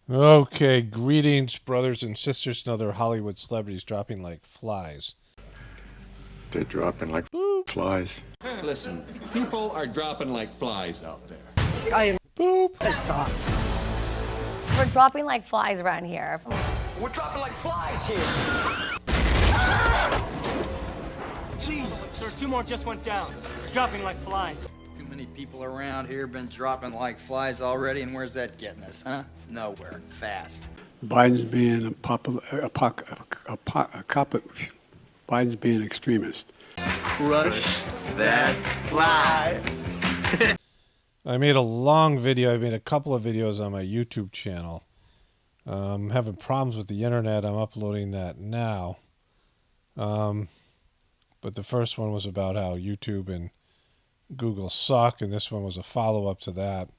Okay, greetings, brothers and sisters, and other Hollywood celebrities dropping like flies. They're dropping like Boop, flies. Listen, people are dropping like flies out there. I am boop. pissed off. We're dropping like flies around here. We're dropping like flies here. Jeez, sir, 2 more just went down. Dropping like flies. Too many people around here been dropping like flies already, and where's that getting us, huh? Nowhere. Fast. Biden's being Biden's being an extremist. Crush that fly. I made a long video. I made a couple of videos on my YouTube channel. I'm having problems with the internet. I'm uploading that now. But the first one was about how YouTube and Google suck, and this one was a follow-up to that.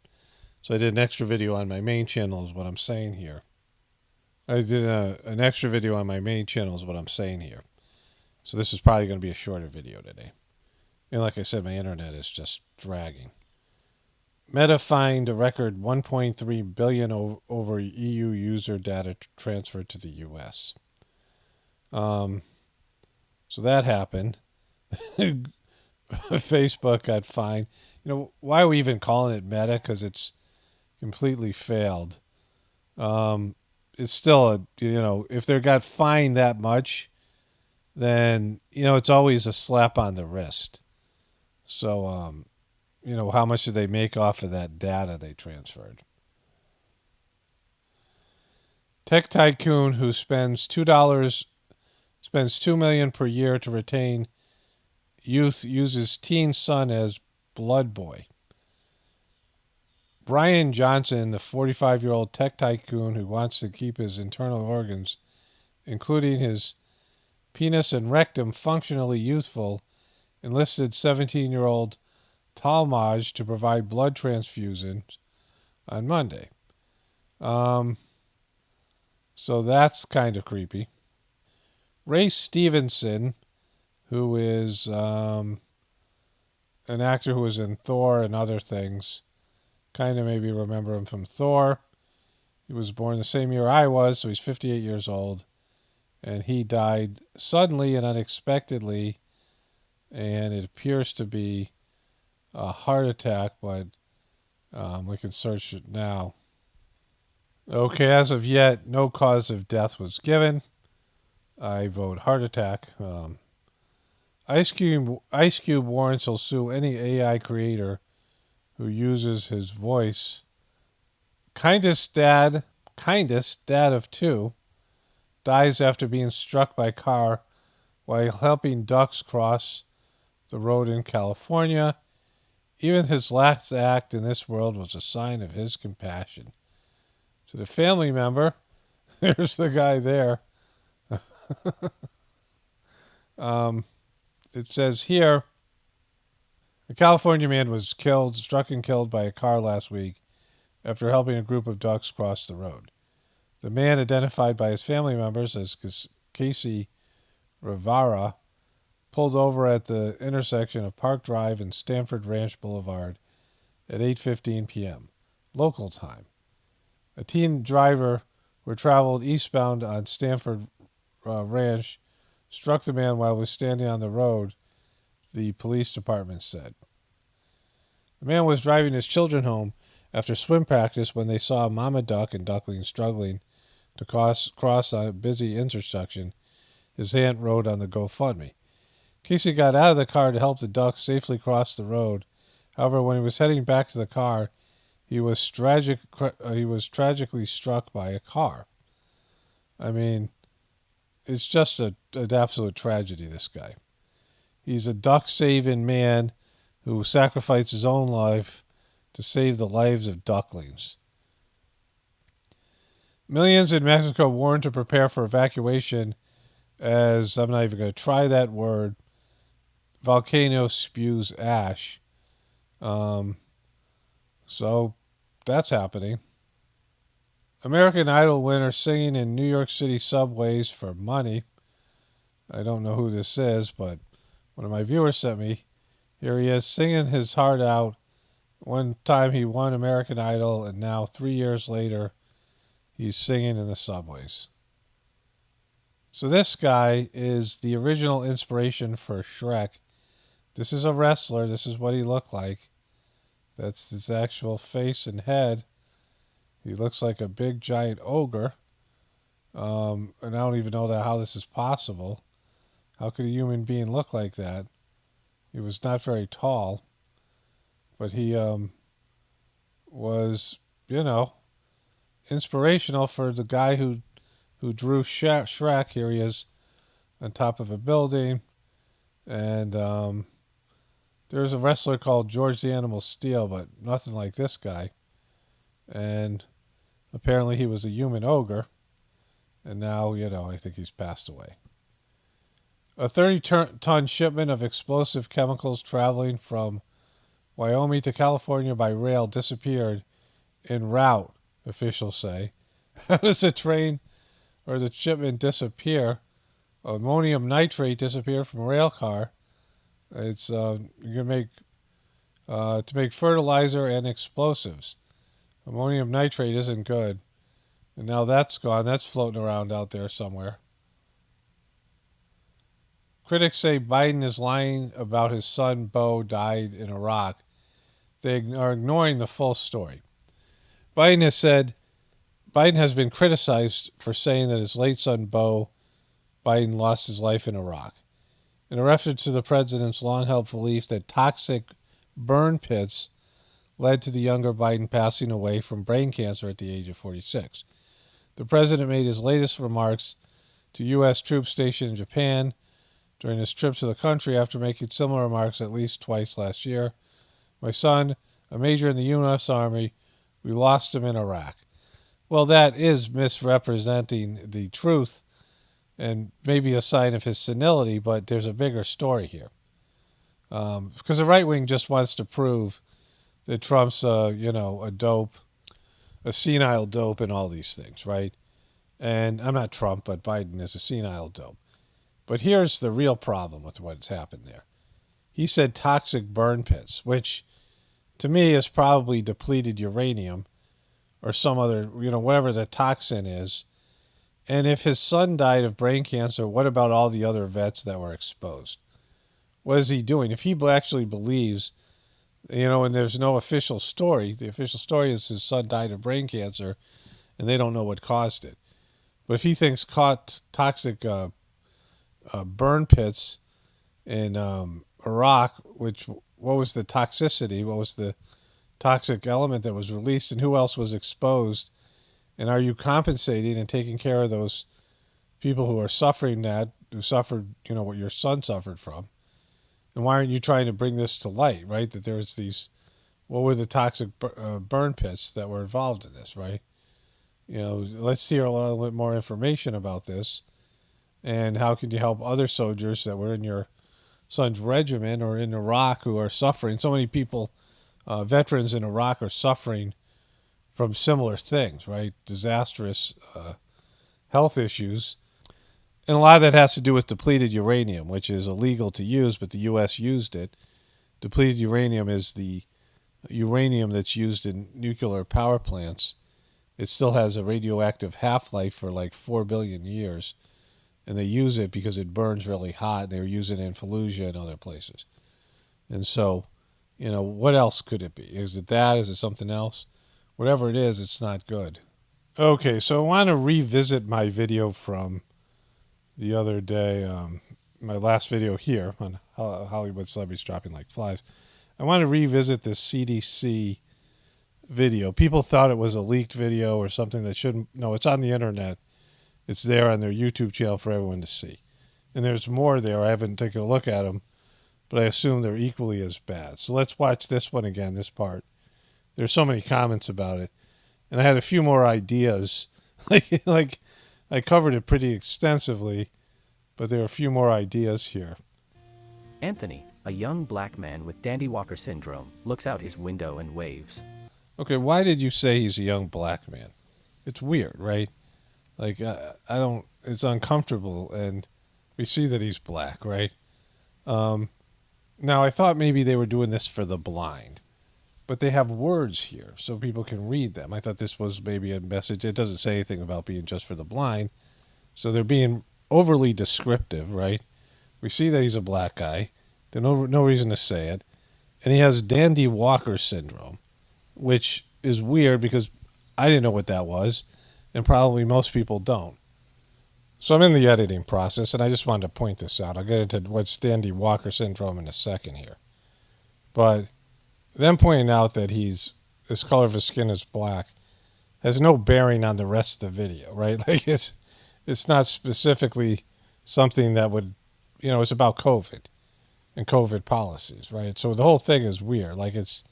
So I did an extra video on my main channel is what I'm saying here. I did an extra video on my main channel is what I'm saying here. So this is probably going to be a shorter video today. And like I said, my internet is just dragging. Meta fined a record 1.3 billion over EU user data transferred to the US. So that happened. Facebook got fined. You know, why are we even calling it Meta? Because it's completely failed. It's still if they got fined that much, then, it's always a slap on the wrist. So, how much did they make off of that data they transferred? Tech tycoon who spends $2 million per year to retain youth uses teen son as blood boy. Brian Johnson, the 45-year-old tech tycoon who wants to keep his internal organs, including his penis and rectum, functionally youthful, enlisted 17-year-old Talmage to provide blood transfusions on Monday. So that's kind of creepy. Ray Stevenson, who is an actor who was in Thor and other things, kind of maybe remember him from Thor. He was born the same year I was, so he's 58 years old. And he died suddenly and unexpectedly, and it appears to be a heart attack, but we can search it now. Okay, as of yet, no cause of death was given. I vote heart attack. Ice Cube warns he'll sue any AI creator who uses his voice. Kindest dad of two, dies after being struck by car while helping ducks cross the road in California. Even his last act in this world was a sign of his compassion. So the family member, there's the guy there. It says here, a California man was struck and killed by a car last week after helping a group of ducks cross the road. The man, identified by his family members as Casey Rivera, pulled over at the intersection of Park Drive and Stanford Ranch Boulevard at 8:15 p.m. local time. A teen driver who traveled eastbound on Stanford Ranch struck the man while he was standing on the road, the police department said. The man was driving his children home after swim practice when they saw a mama duck and duckling struggling to cross a busy intersection. His aunt wrote on the GoFundMe. Casey got out of the car to help the ducks safely cross the road. However, when he was heading back to the car, he was tragically struck by a car. I mean, it's just an absolute tragedy, this guy. He's a duck-saving man who sacrificed his own life to save the lives of ducklings. Millions in Mexico warned to prepare for evacuation as, I'm not even going to try that word, volcano spews ash. So that's happening. American Idol winner singing in New York City subways for money. I don't know who this is, but one of my viewers sent me. Here he is singing his heart out. One time he won American Idol, and now 3 years later, He's singing in the subways. So this guy is the original inspiration for Shrek. This is a wrestler. This is what he looked like. That's his actual face and head. He looks like a big giant ogre. And I don't even know how this is possible. How could a human being look like that? He was not very tall. But he was, inspirational for the guy who drew Shrek. Here he is on top of a building. And there's a wrestler called George the Animal Steel, but nothing like this guy. And apparently he was a human ogre. And now, I think he's passed away. A 30-ton shipment of explosive chemicals traveling from Wyoming to California by rail disappeared en route, officials say. How does the train or the shipment disappear? Ammonium nitrate disappeared from a rail car. It's to make fertilizer and explosives. Ammonium nitrate isn't good. And now that's gone. That's floating around out there somewhere. Critics say Biden is lying about his son Beau died in Iraq. They are ignoring the full story. Biden has been criticized for saying that his late son Beau Biden lost his life in Iraq. In a reference to the president's long-held belief that toxic burn pits led to the younger Biden passing away from brain cancer at the age of 46. The president made his latest remarks to U.S. troops stationed in Japan during his trip to the country after making similar remarks at least twice last year. My son, a major in the U.S. Army, we lost him in Iraq. Well, that is misrepresenting the truth and maybe a sign of his senility, but there's a bigger story here. Because the right wing just wants to prove that Trump's, a dope, a senile dope and all these things, right? And I'm not Trump, but Biden is a senile dope. But here's the real problem with what's happened there. He said toxic burn pits, which to me is probably depleted uranium or some other, whatever the toxin is. And if his son died of brain cancer, what about all the other vets that were exposed? What is he doing? If he actually believes, and there's no official story, the official story is his son died of brain cancer and they don't know what caused it. But if he thinks toxic burn pits in Iraq, what was the toxicity? What was the toxic element that was released, and who else was exposed? And are you compensating and taking care of those people who are suffering who suffered, what your son suffered from? And why aren't you trying to bring this to light, right? That there was what were the toxic burn pits that were involved in this, right? Let's hear a little bit more information about this. And how can you help other soldiers that were in your son's regiment or in Iraq who are suffering? So many people, veterans in Iraq, are suffering from similar things, right? Disastrous health issues. And a lot of that has to do with depleted uranium, which is illegal to use, but the U.S. used it. Depleted uranium is the uranium that's used in nuclear power plants. It still has a radioactive half-life for like 4 billion years. And they use it because it burns really hot. They were using it in Fallujah and other places. And so, what else could it be? Is it that? Is it something else? Whatever it is, it's not good. Okay, so I want to revisit my video from the other day, my last video here on Hollywood celebrities dropping like flies. I want to revisit this CDC video. People thought it was a leaked video or something that shouldn't. No, it's on the internet. It's there on their YouTube channel for everyone to see. And there's more there. I haven't taken a look at them, but I assume they're equally as bad. So let's watch this one again, this part. There's so many comments about it. And I had a few more ideas. like I covered it pretty extensively, but there are a few more ideas here. Anthony, a young black man with Dandy Walker syndrome, looks out his window and waves. Okay, why did you say he's a young black man? It's weird, right? Like, I don't, it's uncomfortable, and we see that he's black, right? Now, I thought maybe they were doing this for the blind. but they have words here so people can read them. I thought this was maybe a message. It doesn't say anything about being just for the blind. So they're being overly descriptive, right? We see that he's a black guy. There's no reason to say it. And he has Dandy Walker syndrome, which is weird because I didn't know what that was, and probably most people don't. So I'm in the editing process, and I just wanted to point this out. I'll get into what's Dandy Walker syndrome in a second here. But them pointing out that his color of his skin is black has no bearing on the rest of the video, right? Like it's not specifically something that would, it's about COVID and COVID policies, right? So the whole thing is weird. Like it's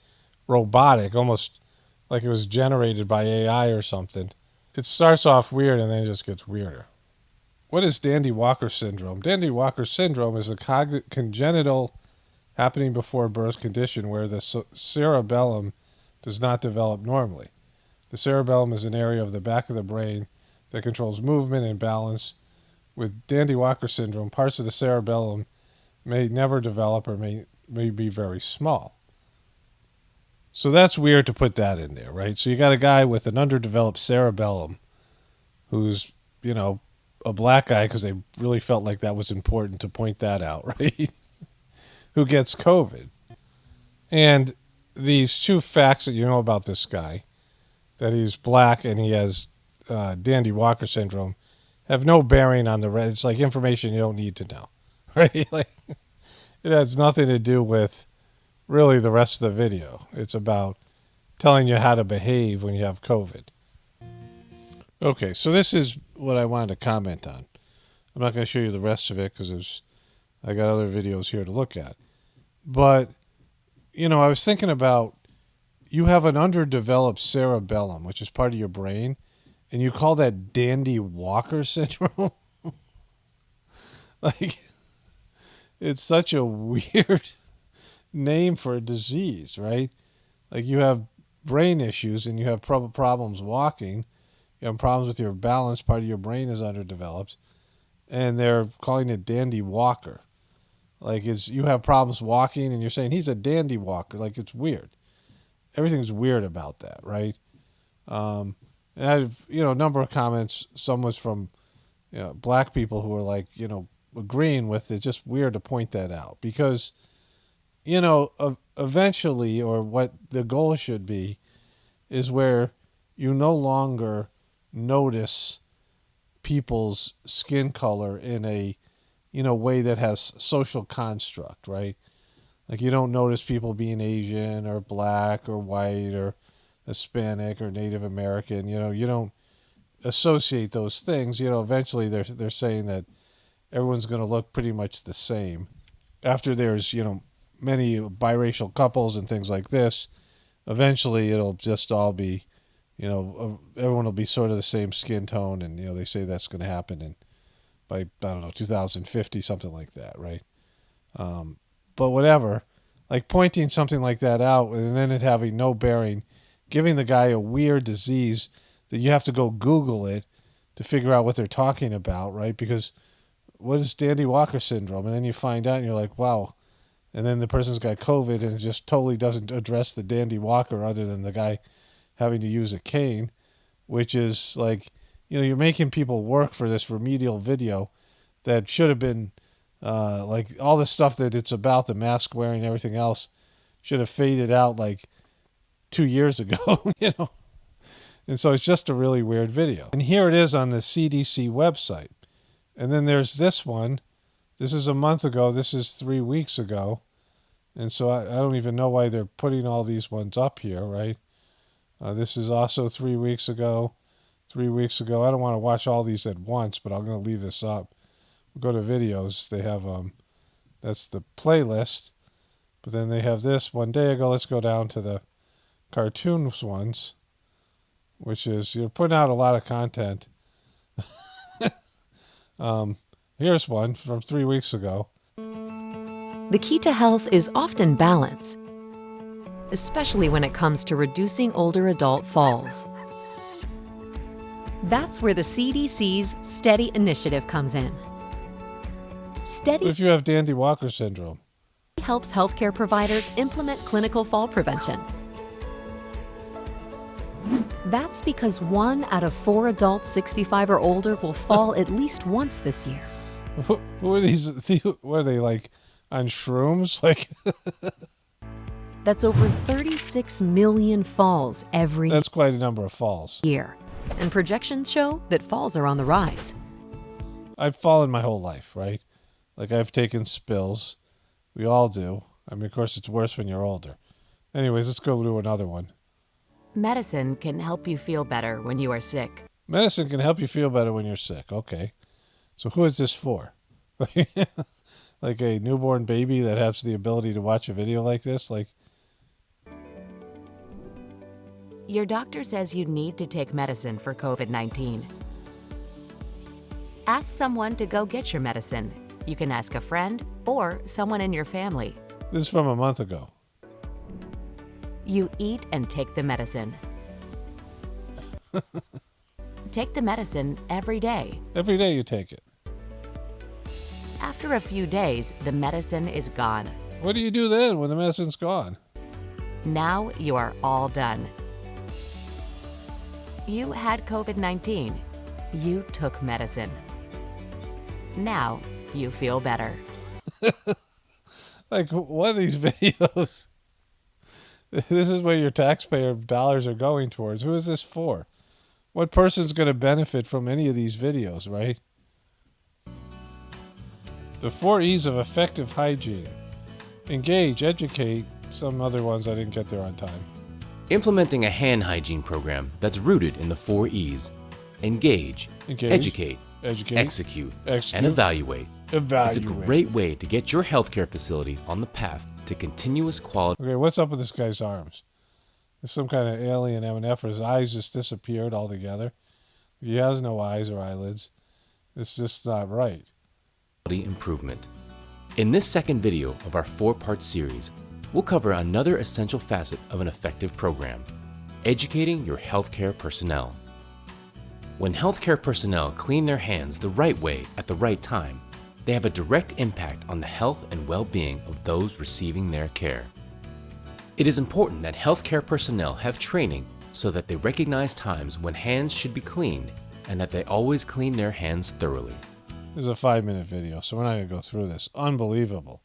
robotic, almost like it was generated by AI or something. It starts off weird and then it just gets weirder. What is Dandy Walker syndrome? Dandy Walker syndrome is a congenital happening before birth condition where the cerebellum does not develop normally. The cerebellum is an area of the back of the brain that controls movement and balance. With Dandy Walker syndrome, parts of the cerebellum may never develop or may be very small. So that's weird to put that in there, right? So you got a guy with an underdeveloped cerebellum who's, a black guy because they really felt like that was important to point that out, right? Who gets COVID. And these two facts that you know about this guy, that he's black and he has Dandy Walker syndrome, have no bearing on the rest. It's like information you don't need to know, right? Like it has nothing to do with really the rest of the video. It's about telling you how to behave when you have COVID. Okay, so this is what I wanted to comment on. I'm not going to show you the rest of it because I got other videos here to look at. But, I was thinking about, you have an underdeveloped cerebellum, which is part of your brain, and you call that Dandy Walker syndrome? Like, it's such a weird name for a disease, right? Like, you have brain issues and you have problems walking. You have problems with your balance. Part of your brain is underdeveloped. And they're calling it Dandy Walker. Like, you have problems walking and you're saying he's a dandy walker. Like, it's weird. Everything's weird about that, right? And I have, a number of comments. Some was from, black people who were like, agreeing with it. It's just weird to point that out because, eventually, or what the goal should be, is where you no longer notice people's skin color in a way that has social construct, right? Like you don't notice people being Asian or black or white or Hispanic or Native American. You don't associate those things. Eventually they're saying that everyone's going to look pretty much the same. After there's many biracial couples and things like this, eventually it'll just all be, everyone will be sort of the same skin tone, and they say that's going to happen by 2050, something like that, right? But whatever, like pointing something like that out and then it having no bearing, giving the guy a weird disease that you have to go Google it to figure out what they're talking about, right? Because what is Dandy Walker syndrome? And then you find out and you're like, wow. And then the person's got COVID and it just totally doesn't address the Dandy Walker other than the guy having to use a cane, which is like, you're making people work for this remedial video that should have been like all the stuff that it's about, the mask wearing, everything else, should have faded out like 2 years ago, And so it's just a really weird video. And here it is on the CDC website. And then there's this one. This is a month ago. This is 3 weeks ago. And so I don't even know why they're putting all these ones up here, right? This is also 3 weeks ago. 3 weeks ago. I don't want to watch all these at once, but I'm going to leave this up. We'll go to videos. They have, that's the playlist. But then they have this 1 day ago. Let's go down to the cartoons ones, which is, you're putting out a lot of content. Here's one from 3 weeks ago. The key to health is often balance, especially when it comes to reducing older adult falls. That's where the CDC's STEADY initiative comes in. STEADY If you have Dandy Walker syndrome, helps healthcare providers implement clinical fall prevention. That's because 1 out of 4 adults 65 or older will fall at least once this year. Who are these? What are they, like, on shrooms? Like, That's over 36 million falls every that's quite a number of falls. year. And projections show that falls are on the rise. I've fallen my whole life, right? Like, I've taken spills. We all do. I mean, of course, it's worse when you're older. Anyways, let's go to another one. Medicine can help you feel better when you are sick. Medicine can help you feel better when you're sick. Okay. So who is this for? Like a newborn baby that has the ability to watch a video like this? Like, Your doctor says you need to take medicine for COVID-19. Ask someone to go get your medicine. You can ask a friend or someone in your family. this is from a month ago. You eat and take the medicine. Take the medicine every day. Every day you take it. After a few days, the medicine is gone. What do you do then when the medicine's gone? Now you are all done. You had COVID-19. You took medicine. Now you feel better. Like, what are these videos? This is where your taxpayer dollars are going towards. Who is this for? What person's going to benefit from any of these videos, right? The 4 E's of effective hygiene. Engage, educate. Some other ones I didn't get there on time. Implementing a hand hygiene program that's rooted in the 4 E's. Engage, educate, execute, and evaluate. It's a great way to get your healthcare facility on the path to continuous quality. Okay, what's up with this guy's arms? There's some kind of alien MNF, or his eyes just disappeared altogether. He has no eyes or eyelids. It's just not right. Improvement. In this second video of our 4-part series, we'll cover another essential facet of an effective program: educating your healthcare personnel. When healthcare personnel clean their hands the right way at the right time, they have a direct impact on the health and well-being of those receiving their care. It is important that healthcare personnel have training so that they recognize times when hands should be cleaned and that they always clean their hands thoroughly. This is a 5-minute video, so we're not going to go through this. Unbelievable.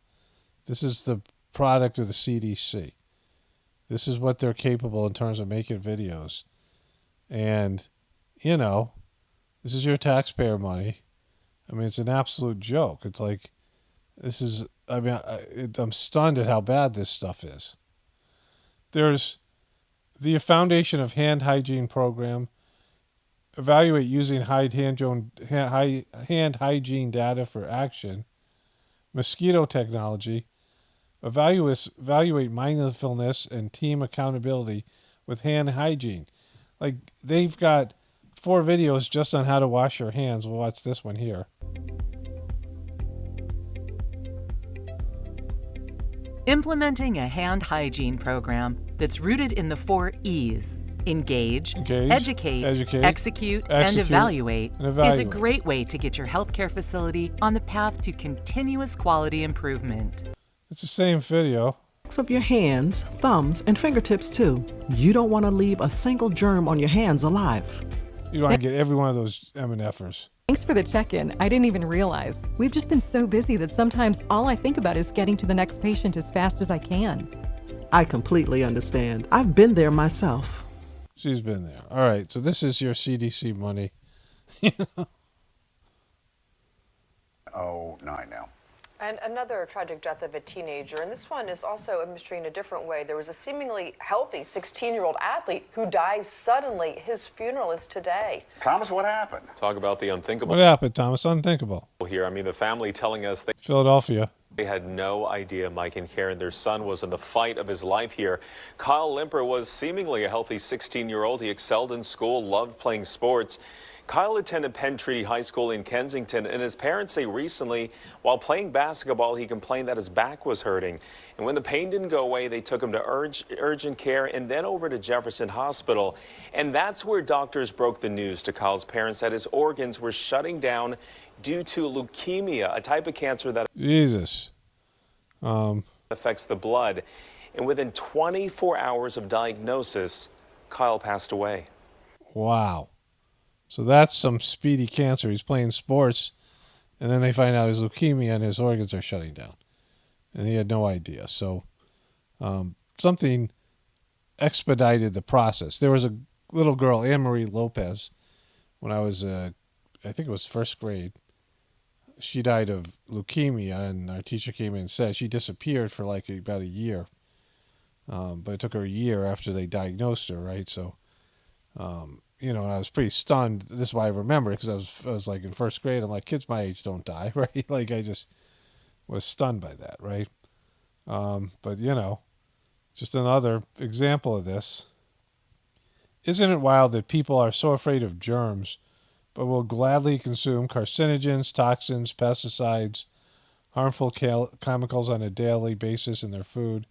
This is the product of the CDC. This is what they're capable in terms of making videos. And, you know, this is your taxpayer money. I mean, it's an absolute joke. It's like, this is, I mean, I'm stunned at how bad this stuff is. There's the Foundation of Hand Hygiene Program. Evaluate using hand hygiene data for action. Mosquito technology. Evaluate mindfulness and team accountability with hand hygiene. Like, they've got 4 videos just on how to wash your hands. We'll watch this one here. Implementing a hand hygiene program that's rooted in the 4 E's. Engage, educate, execute, and evaluate is a great way to get your healthcare facility on the path to continuous quality improvement. It's the same video. Up your hands, thumbs, and fingertips too. You don't want to leave a single germ on your hands alive. You want to get every one of those MNFers. Thanks for the check-in. I didn't even realize. We've just been so busy that sometimes all I think about is getting to the next patient as fast as I can. I completely understand. I've been there myself. She's been there. All right, so this is your CDC money. 09 now. And another tragic death of a teenager, and this one is also a mystery in a different way. There was a seemingly healthy 16-year-old athlete who dies suddenly. His funeral is today. Thomas, what happened? Talk about the unthinkable. What happened, Thomas? Unthinkable. Here, I mean, the family telling us Philadelphia. They had no idea Mike and Karen, their son, was in the fight of his life here. Kyle Limper was seemingly a healthy 16-year-old. He excelled in school, loved playing sports. Kyle attended Penn Treaty High School in Kensington, and his parents say recently, while playing basketball, he complained that his back was hurting. And when the pain didn't go away, they took him to urgent care and then over to Jefferson Hospital. And that's where doctors broke the news to Kyle's parents that his organs were shutting down due to leukemia, a type of cancer that affects the blood. And within 24 hours of diagnosis, Kyle passed away. Wow. So that's some speedy cancer. He's playing sports, and then they find out his leukemia and his organs are shutting down. And he had no idea. So something expedited the process. There was a little girl, Anne-Marie Lopez, when I was, I think it was first grade. She died of leukemia, and our teacher came in and said she disappeared for like about a year. But it took her a year after they diagnosed her, right? So, you know, and I was pretty stunned. This is why I remember it, because I was like in first grade. I'm like, kids my age don't die, right? Like, I just was stunned by that, right? But, you know, just another example of this. Isn't it wild that people are so afraid of germs, but will gladly consume carcinogens, toxins, pesticides, harmful chemicals on a daily basis in their food,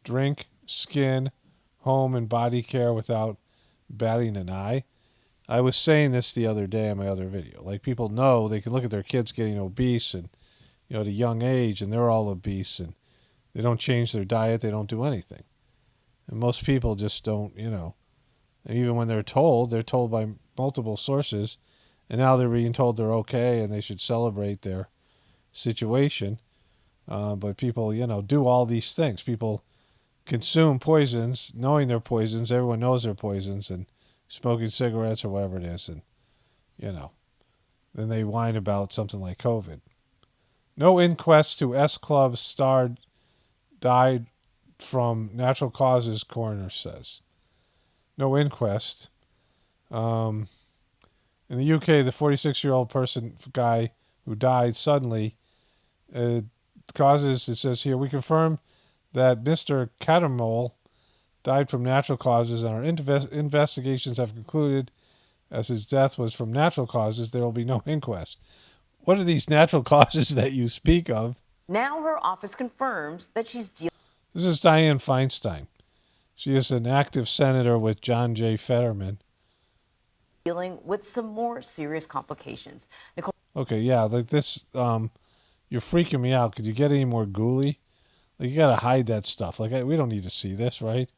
drink, skin, home, and body care without batting an eye? I was saying this the other day in my other video. Like, people know they can look at their kids getting obese and, you know, at a young age, and they're all obese, and they don't change their diet, they don't do anything. And most people just don't, you know. And even when they're told by multiple sources, and now they're being told they're okay and they should celebrate their situation. But people, you know, do all these things. People consume poisons, knowing they're poisons. Everyone knows they're poisons, and smoking cigarettes or whatever it is. And, you know, then they whine about something like COVID. No inquest to S Club star died from natural causes, coroner says. No inquest. In the UK, the 46-year-old guy who died suddenly, causes, it says here, we confirm that Mr. Catamol died from natural causes, and our investigations have concluded, as his death was from natural causes, there will be no inquest. What are these natural causes that you speak of? Now her office confirms that she's dealing. This is Dianne Feinstein. She is an active senator with John J. Fetterman. Dealing with some more serious complications. Nicole. Okay, yeah, like this, you're freaking me out. Could you get any more ghouly? Like, you gotta hide that stuff. Like, we don't need to see this, right?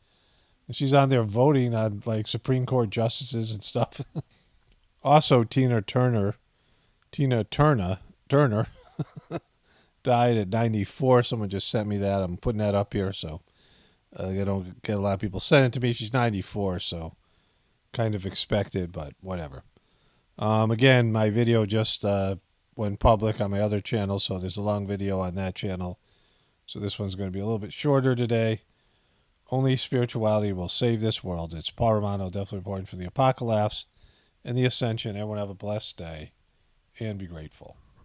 And she's on there voting on, like, Supreme Court justices and stuff. Also, Tina Turner died at 94. Someone just sent me that. I'm putting that up here, so I don't get a lot of people send it to me. She's 94, so kind of expected, but whatever. Again, my video just went public on my other channel, so there's a long video on that channel. So this one's going to be a little bit shorter today. Only spirituality will save this world. It's Paul Romano, definitely reporting for the Apocalypse and the Ascension. Everyone have a blessed day and be grateful.